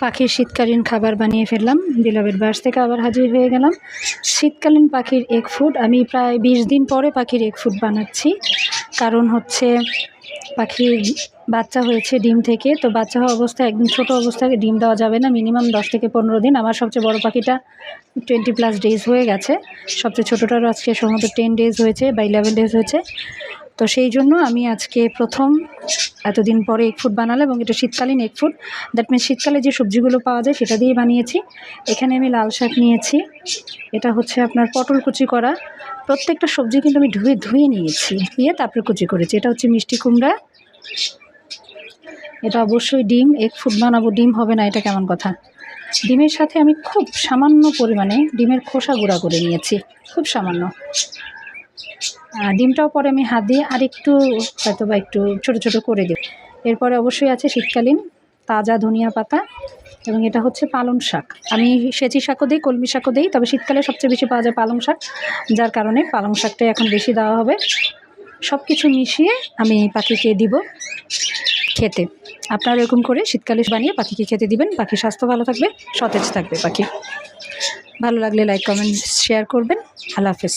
পাখির শীতকালীন খাবার বানিয়ে ফেললাম। দিলাবের বাস থেকে আবার হাজির হয়ে গেলাম। শীতকালীন পাখির এগ ফুড আমি প্রায় 20 দিন পরে পাখির এগ ফুড বানাচ্ছি। কারণ হচ্ছে পাখির বাচ্চা হয়েছে ডিম থেকে, তো বাচ্চা হওয়া অবস্থায় একদম ছোটো অবস্থায় ডিম দেওয়া যাবে না, মিনিমাম 10 থেকে 15 দিন। আমার সবচেয়ে বড় পাখিটা 20+ ডেজ হয়ে গেছে, সবচেয়ে ছোটোটারও আজকে সম্ভবত 10 ডেজ হয়েছে বা 11 ডেজ হয়েছে। তো সেই জন্য আমি আজকে প্রথম এতদিন পরে এগ ফুড বানালাম, এবং এটা শীতকালীন এগ ফুড। দ্যাট মিনস শীতকালে যে সবজিগুলো পাওয়া যায় সেটা দিয়ে বানিয়েছি। এখানে আমি লাল শাক নিয়েছি, এটা হচ্ছে আপনার পটল কুচি করা। প্রত্যেকটা সবজি কিন্তু আমি ধুয়ে নিয়েছি, ধুয়ে তারপরে কুচি করেছি। এটা হচ্ছে মিষ্টি কুমড়া, এটা অবশ্যই ডিম। এগ ফুড বানাবো, ডিম হবে না এটা কেমন কথা। ডিমের সাথে আমি খুব সামান্য পরিমাণে ডিমের খোসা গুঁড়া করে নিয়েছি, খুব সামান্য। ডিমটাও পরে আমি হাত দিয়ে আরেকটু হয়তো বা একটু ছোটো ছোটো করে দেব। এরপরে অবশ্যই আছে শীতকালীন তাজা ধনিয়া পাতা, এবং এটা হচ্ছে পালং শাক। আমি সেচি শাকও দিই, কলমি শাকও দিই, তবে শীতকালে সবচেয়ে বেশি পাওয়া যায় পালং শাক, যার কারণে পালং শাকটাই এখন বেশি দেওয়া হবে। সব কিছু মিশিয়ে আমি পাখিকে দিব খেতে। আপনারা এরকম করে শীতকালে বানিয়ে পাখিকে খেতে দিবেন, পাখির স্বাস্থ্য ভালো থাকবে, সতেজ থাকবে পাখি। ভালো লাগলে লাইক, কমেন্ট, শেয়ার করবেন। আল্লাহ হাফেজ।